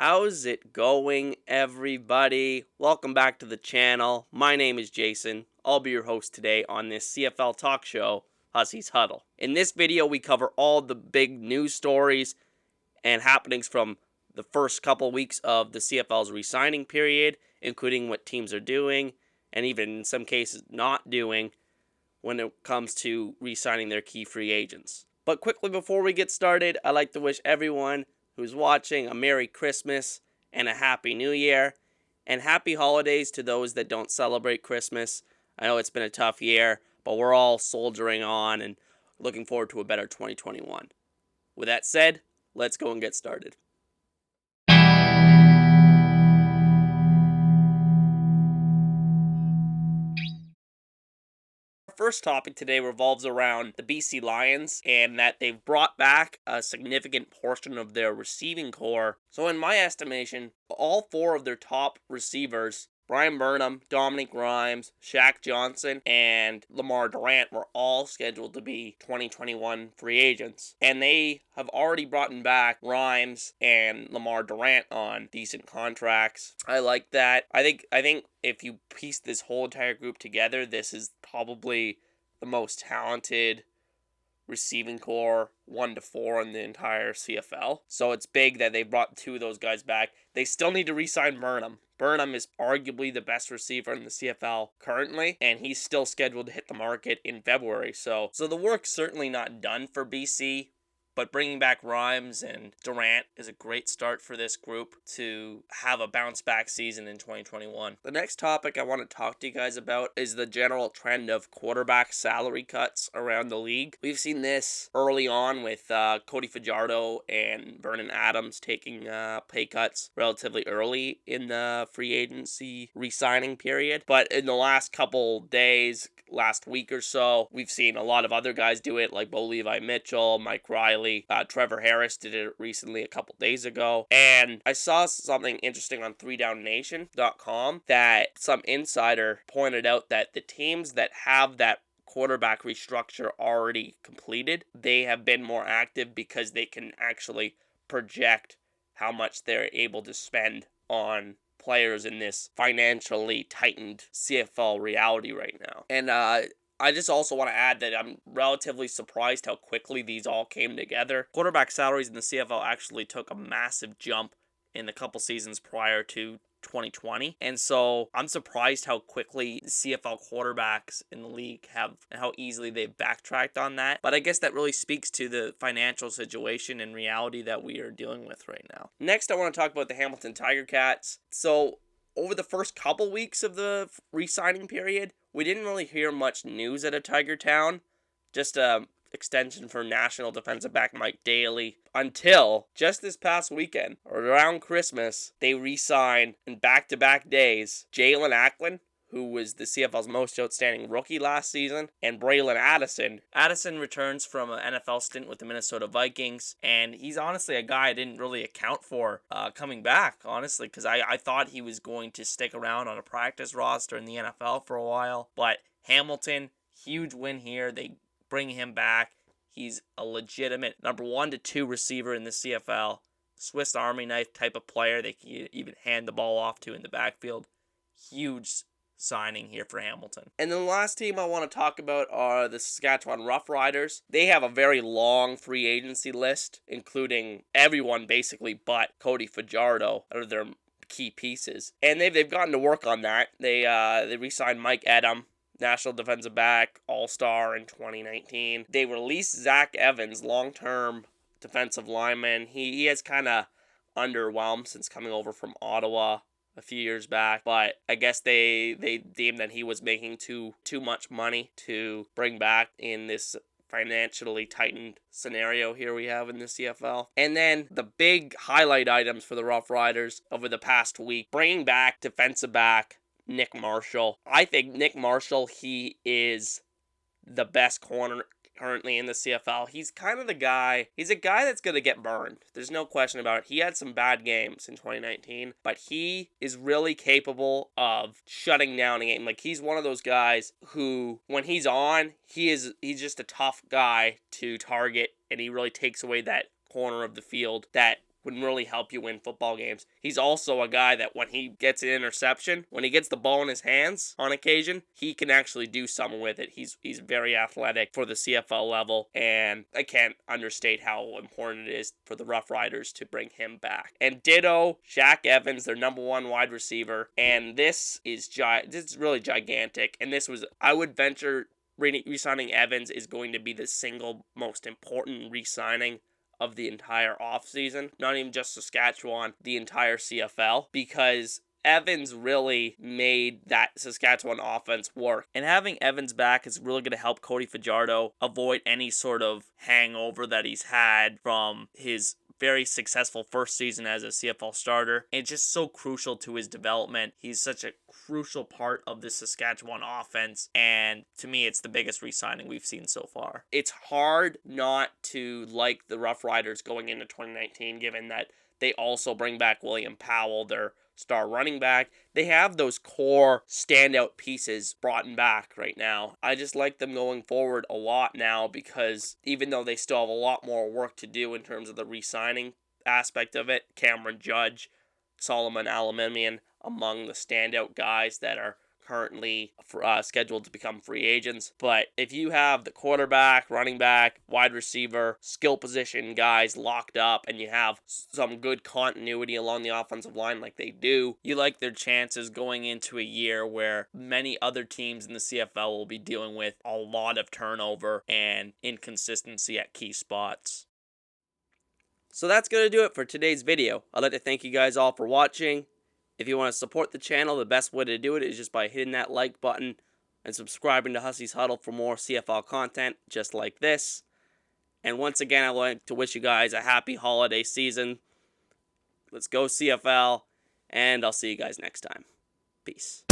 How's it going, everybody? Welcome back to the channel. My name is Jason. I'll be your host today on this CFL talk show, Hussey's Huddle. In this video, we cover all the big news stories and happenings from the first couple weeks of the CFL's resigning period, including what teams are doing, and even in some cases not doing when it comes to re-signing their key free agents. But quickly before we get started, I'd like to wish everyone who's watching a Merry Christmas and a Happy New Year, and Happy Holidays to those that don't celebrate Christmas. I know it's been a tough year, but we're all soldiering on and looking forward to a better 2021. With that said, let's go and get started. First topic today revolves around the BC Lions and that they've brought back a significant portion of their receiving core. So in my estimation, all four of their top receivers, Brian Burnham, Dominic Rhymes, Shaq Johnson, and Lemar Durant, were all scheduled to be 2021 free agents. And they have already brought back Rhymes and Lemar Durant on decent contracts. I like that. I think if you piece this whole entire group together, this is probably the most talented receiving core 1 to 4 in the entire CFL. So it's big that they brought two of those guys back. They still need to re-sign Burnham. Burnham is arguably the best receiver in the CFL currently, and he's still scheduled to hit the market in February. So the work's certainly not done for BC. But bringing back Rhymes and Durant is a great start for this group to have a bounce-back season in 2021. The next topic I want to talk to you guys about is the general trend of quarterback salary cuts around the league. We've seen this early on with Cody Fajardo and Vernon Adams taking pay cuts relatively early in the free agency re-signing period. But in the last couple days, last week or so, we've seen a lot of other guys do it, like Bo Levi Mitchell, Mike Riley. Trevor Harris did it recently a couple days ago. And I saw something interesting on 3downnation.com that some insider pointed out that the teams that have that quarterback restructure already completed, they have been more active because they can actually project how much they're able to spend on players in this financially tightened CFL reality right now. And I just also want to add that I'm relatively surprised how quickly these all came together. Quarterback salaries in the CFL actually took a massive jump in the couple seasons prior to 2020. And so I'm surprised how quickly the CFL quarterbacks in the league have, and how easily they've backtracked on that. But I guess that really speaks to the financial situation and reality that we are dealing with right now. Next, I want to talk about the Hamilton Tiger Cats. So over the first couple weeks of the re-signing period, we didn't really hear much news out of Tiger Town. Just a extension for national defensive back Mike Daly, until just this past weekend, or around Christmas, they re-signed in back-to-back days Jalen Acklin, who was the CFL's most outstanding rookie last season, and Braylon Addison. Addison returns from an NFL stint with the Minnesota Vikings, and he's honestly a guy I didn't really account for coming back, honestly, because I thought he was going to stick around on a practice roster in the NFL for a while. But Hamilton, huge win here. They bring him back. He's a legitimate number 1 to 2 receiver in the CFL. Swiss Army knife type of player they can even hand the ball off to in the backfield. Huge signing here for Hamilton. And then the last team I want to talk about are the Saskatchewan Roughriders. They have a very long free agency list, including everyone basically but Cody Fajardo out of their key pieces. And they've gotten to work on that. They re-signed Mike Edam, national defensive back, all-star in 2019. They released Zach Evans, long-term defensive lineman. He has kind of underwhelmed since coming over from Ottawa a few years back, but I guess they deemed that he was making too much money to bring back in this financially tightened scenario here we have in the CFL. And then the big highlight items for the Rough Riders over the past week, bringing back defensive back Nick Marshall. I think Nick Marshall, he is the best corner currently in the CFL. He's kind of the guy, he's a guy that's going to get burned. There's no question about it. He had some bad games in 2019, but he is really capable of shutting down a game. Like, he's one of those guys who, when he's on, he's just a tough guy to target, and he really takes away that corner of the field that would really help you win football games. He's also a guy that when he gets an interception, when he gets the ball in his hands on occasion, he can actually do something with it. He's very athletic for the CFL level, and I can't understate how important it is for the Rough Riders to bring him back. And ditto, Shaq Evans, their number one wide receiver, and this is really gigantic. And this was, I would venture, re-signing Evans is going to be the single most important re-signing of the entire offseason. Not even just Saskatchewan, the entire CFL, because Evans really made that Saskatchewan offense work. And having Evans back is really going to help Cody Fajardo avoid any sort of hangover that he's had from his very successful first season as a CFL starter. It's just so crucial to his development. He's such a crucial part of the Saskatchewan offense, and to me, it's the biggest re-signing we've seen so far. It's hard not to like the Rough Riders going into 2019, given that they also bring back William Powell, their star running back. They have those core standout pieces brought back right now. I just like them going forward a lot now, because even though they still have a lot more work to do in terms of the re-signing aspect of it, Cameron Judge, Solomon Alamimian among the standout guys that are currently scheduled to become free agents. But if you have the quarterback, running back, wide receiver, skill position guys locked up, and you have some good continuity along the offensive line like they do, you like their chances going into a year where many other teams in the CFL will be dealing with a lot of turnover and inconsistency at key spots. So that's going to do it for today's video. I'd like to thank you guys all for watching. If you want to support the channel, the best way to do it is just by hitting that like button and subscribing to Hussey's Huddle for more CFL content just like this. And once again, I'd like to wish you guys a happy holiday season. Let's go CFL, and I'll see you guys next time. Peace.